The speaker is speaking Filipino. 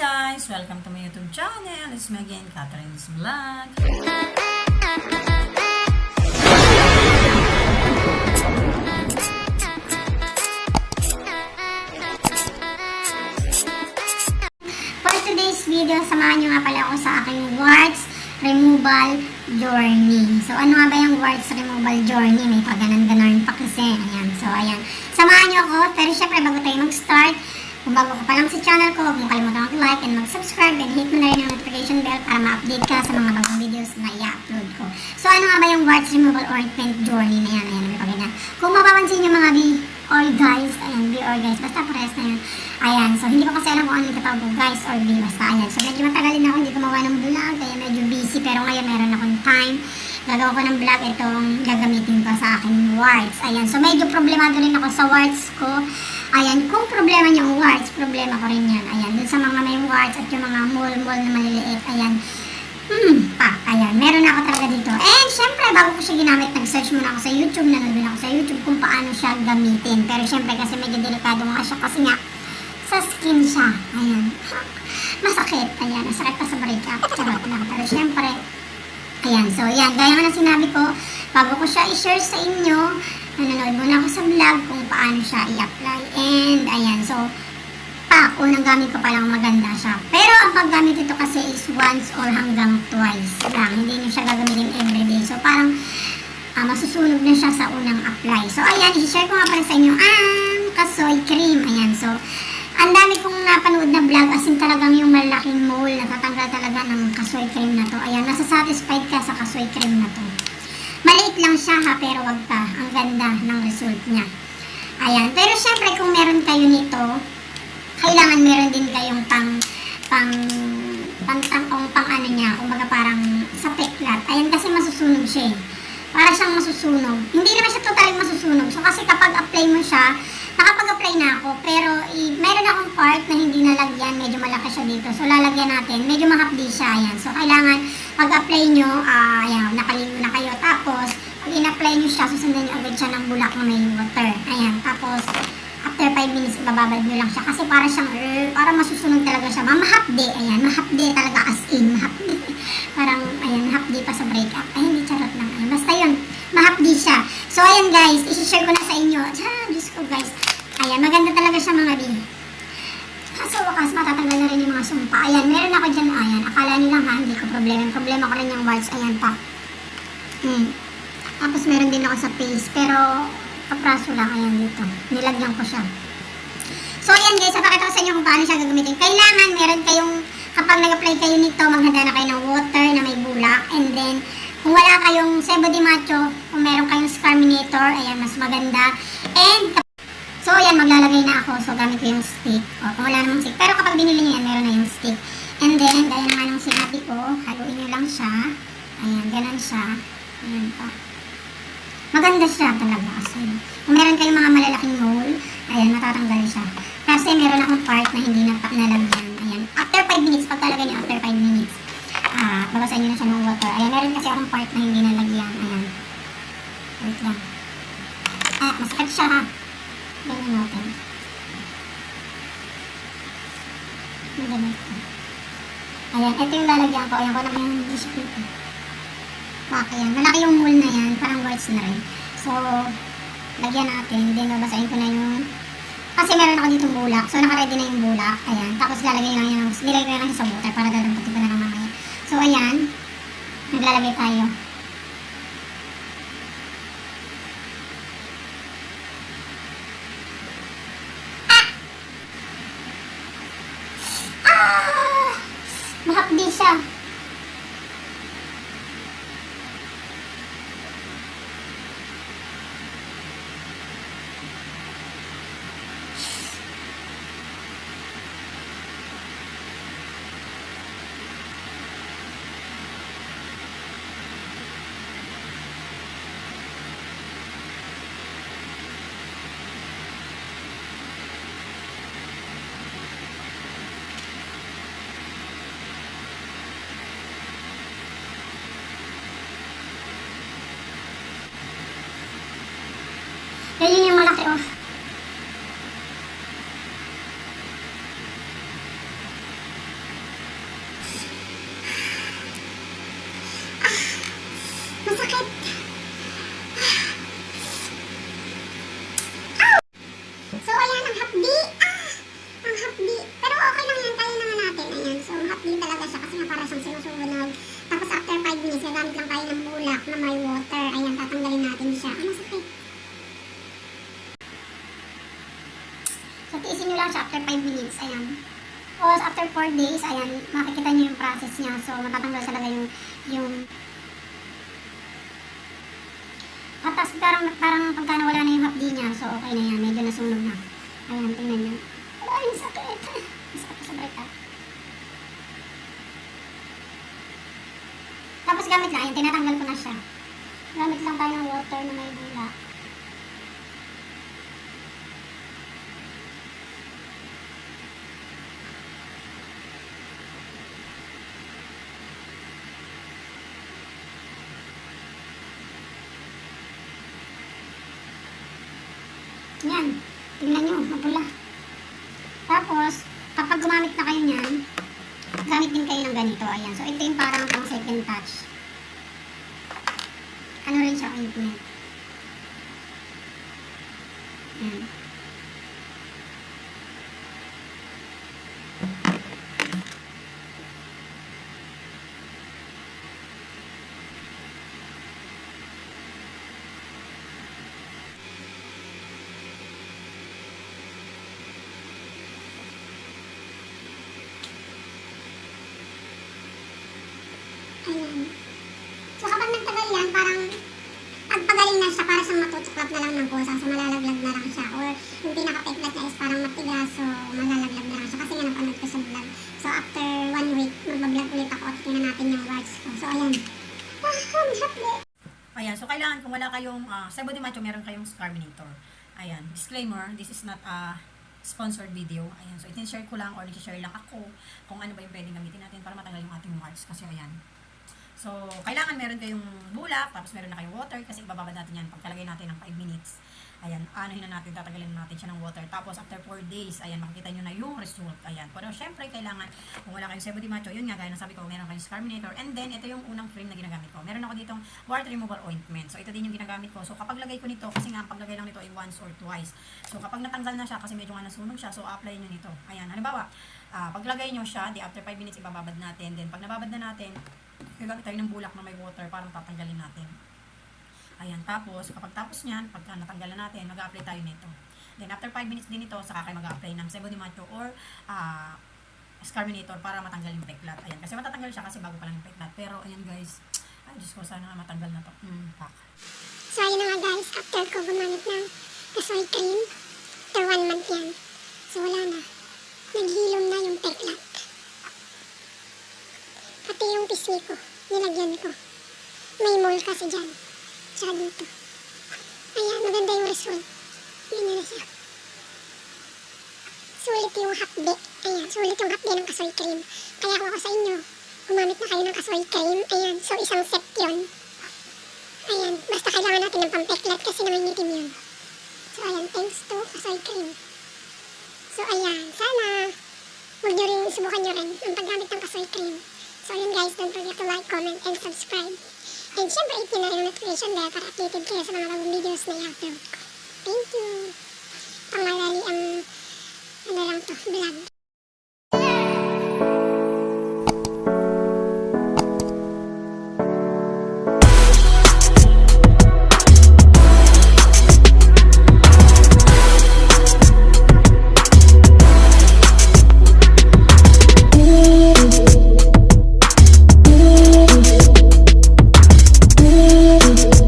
guys! Welcome to my YouTube channel. It's me again, Catherine's Vlog. For today's video, samahan nyo nga pala ako sa aking warts removal journey. So, ano nga ba yung warts removal journey? May paganan-ganan pa kasi. Ayan. So, ayan. Samahan nyo ako. Pero syempre, bago tayo mag-start, kung bago ka pa lang sa channel ko, huwag mo kalimutan mag-like and mag-subscribe and hit mo na rin yung notification bell para ma-update ka sa mga bagong videos na i-upload ko. So, ano nga ba yung warts removal ointment journey na yan? Ayan, may paganan. Kung mapapansin nyo mga or guys, ayan, B or guys, basta pares na yan. Ayan, so hindi ko kasi alam kung ano yung katawag ko, guys or B, basta ayan. So, medyo matagalin ako, hindi gumawa ng vlog, kaya medyo busy, pero ngayon meron akong time. Gagawa ko ng vlog, itong gagamitin ko sa aking warts. Ayan, so medyo problemado rin ako sa warts ko. Ayan, kung problema niyo ang warts, problema ko rin yan. Ayan, dun sa mga may warts at yung mga mole-mole na maliliit, ayan. Ayan, meron ako talaga dito. And syempre, bago ko siya ginamit, nag-search muna ako sa YouTube, nanood din ako sa YouTube kung paano siya gamitin. Pero syempre, kasi medyo delikado nga siya kasi nga, sa skin siya. Ayan. Masakit. Ayan, masakit pa sa breakup. Charot lang. Pero syempre, ayan. So, ayan, gaya nga na sinabi ko, bago ko siya i-share sa inyo, nanonood muna ako sa vlog kung paano siya i-apply. And, ayan, so, unang gamit ko palang maganda siya. Pero, ang paggamit ito kasi is once or hanggang twice lang. Hindi nyo siya gagamitin everyday. So, parang, masusunog na siya sa unang apply. So, ayan, i-share ko nga pala sa inyo ang Kasoy Cream. Ayan, so, ang dami kong napanood na vlog, as in talagang yung malaking mole, natatanggal talaga ng Kasoy Cream na to. Ayan, nasa-satisfied ka sa Kasoy Cream na to. Maliit lang siya ha, pero wag ka. Ang ganda ng result niya. Ayan, pero syempre kung meron kayo nito, kailangan meron din kayong pang ano niya, kumbaga parang sa peklat. Ayan, kasi masusunog siya eh. Para siyang masusunog. Hindi naman siya totally masusunog. So kasi kapag apply mo siya, nakapag-apply na ako, pero meron akong part na hindi nalagyan, medyo malaki siya dito. So lalagyan natin, medyo mahapdi siya. Ayan. So kailangan pag-apply nyo, ayan, nakaligo na kayo. Tapos, pag in-apply nyo siya, susundan nyo agad siya ng bulak na may water. Ayan. Tapos, after 5 minutes, ibababad nyo lang siya. Kasi para siyang, para masusunog talaga siya. Mahapdi. Ayan, mahapdi talaga as in. Mahapdi. Parang, ayan, mahapdi pa sa breakup. Ay, hindi, charot lang. Ayan, basta yun, mahapdi siya. So, ayan guys, isi-share ko na sa inyo. Diyos ko guys. Ayan, maganda talaga siya mga bi. Sa wakas, matatanggal na rin yung mga sumpa. Ayan, meron ako dyan. Ayan, akala nilang ha, hindi ko problema. Problema ko rin yung warts. Ayan pa. Tapos meron din ako sa face. Pero, kapraso lang. Ayan dito. Nilagyan ko siya. So, ayan guys, papakita ko sa inyo kung paano siya gagamitin. Kailangan, meron kayong, kapag nag-apply kayo nito, maghanda na kayo ng water na may bulak. And then, kung wala kayong Sebo de Macho, kung meron kayong Scarminator, ayan, mas maganda. And, so, ayan, maglalagay na ako. So, gamit ko yung stick. O, kung wala namang stick. Pero kapag binili nyo yan, meron na yung stick. And then, gaya naman nung sinabi ko, haluin nyo lang siya. Ayan, ganun siya. Ayan pa. Maganda siya talaga. So, kung meron kayong mga malalaking mole, ayan, matatanggal siya. Kasi meron akong part na hindi nalagyan. Ayan, after 5 minutes, pagkalagay nyo after 5 minutes, babasahin nyo na siya ng water. Ayan, meron kasi akong part na hindi nalagyan. Ayan. Wait lang. Masakit siya ha. Ganyan natin. Magamit ko. Ayan, ito yung lalagyan ko. Ayan ko naman yung biscuit. Ayan, malaki yung mole na yan. Parang warts na rin. So, lagyan natin. Then, babasahin ko na yung... Kasi meron ako ditong bulak. So, nakaready na yung bulak. Ayan. Tapos, lalagay lang yung... Nilagay ko lang siya sa butter para dadampatin ko na lang mamaya. So, ayan. Naglalagay tayo. Mahapdi siya. Yan yung malaki oh. lang siya after 5 minutes, ayan. O after 4 days, ayan, makikita niyo yung process niya. So, matatanggal talaga yung patas, parang pagka nawala na yung hapdi niya, so okay na yan, medyo nasunog na. Ayan, tingnan niyo. Ay, sakit. Sakit sa brita. Tapos gamit lang, ayan, tinatanggal ko na siya. Gamit lang tayo ng water na may bula. Yan, tingnan nyo, mapula. Tapos, kapag gumamit na kayo niyan, gamit din kayo ng ganito, ayan. So, ito yung parang pang second touch. Ano rin siya, ointment. Yan. Ayan. So, kapag nagtagal yan, parang pagpagaling na siya, para siyang matutuklap na lang ng pusa. So, malalaglag na lang siya. Or, yung pinaka-peklat niya is parang matigas. So, malalaglag na lang siya. Kasi nga napanood ko sa vlog. So, after 1 week, magbablog ulit ako at tingnan natin yung warts ko. So, ayan. Ang happy. Ayan, so kailangan kung wala kayong Sebo de Macho, meron kayong Scarminator. Ayan, disclaimer, this is not a sponsored video. Ayan, so itin-share ko lang or nag-share lang ako kung ano ba yung pwedeng gamitin natin para matanggal yung ating warts. Kasi ayan, so kailangan meron kayong bulak, tapos meron na kayong water kasi ibababad natin yan pagkalagay natin ng 5 minutes. Ayan, anuhin na natin, tatagalin natin siya ng water. Tapos after 4 days, ayan, makikita nyo na yung result. Ayan, pero syempre kailangan, kung wala kayong Sebo de Macho, yun nga, gaya ng sabi ko, meron kayong Scarminator. And then, ito yung unang cream na ginagamit ko. Meron ako ditong wart removal ointment. So, ito din yung ginagamit ko. So, kapag lagay ko nito, kasi nga, paglagay lang nito ay once or twice. So, kapag natanggal na siya, kasi medyo nga nasunog siya, so, apply nyo nito. Ayan, halimbawa, paglagay nyo siya, di after 5 minutes, ibababad natin. Then, pag nababad na natin, gagamit tayo ng bulak na may water, parang tatanggalin natin. Ayan, tapos, kapag tapos niyan, pagka natanggal na natin, mag-a-apply tayo nito. Then, after 5 minutes din ito, saka kayo mag-a-apply ng Sebo de Macho or Scarminator para matanggal yung peklat. Ayan, kasi matatanggal siya kasi bago pa lang yung peklat. Pero, ayan guys, ay Diyos ko, sana matanggal na to. Pak. So, ayun na nga guys, after ko gumamit ng kasoy cream, after 1 month yan. So, wala na. Naghilom na yung peklat. Pati yung pisngi ko, nilagyan ko. May mole kasi dyan. Tsaka dito. Ayan, maganda yung result. Ganyan na siya. Sulit yung hapde. Ayan, sulit yung hapde ng kasoy cream. Kaya kung ako sa inyo, gumamit na kayo ng kasoy cream. Ayan, so isang set yun. Ayan, basta kailangan natin ng pampeklat kasi nangingitim yun. So ayan, thanks to kasoy cream. So ayan, sana huwag nyo rin, subukan nyo rin ang paggamit ng kasoy cream. So ayan guys, don't forget to like, comment, and subscribe. And syempre, hit nyo na yung notification bell para updated kayo sa mga bagong videos na i-upload ko. Thank you! Pangmalali ang, ano lang to, vlog.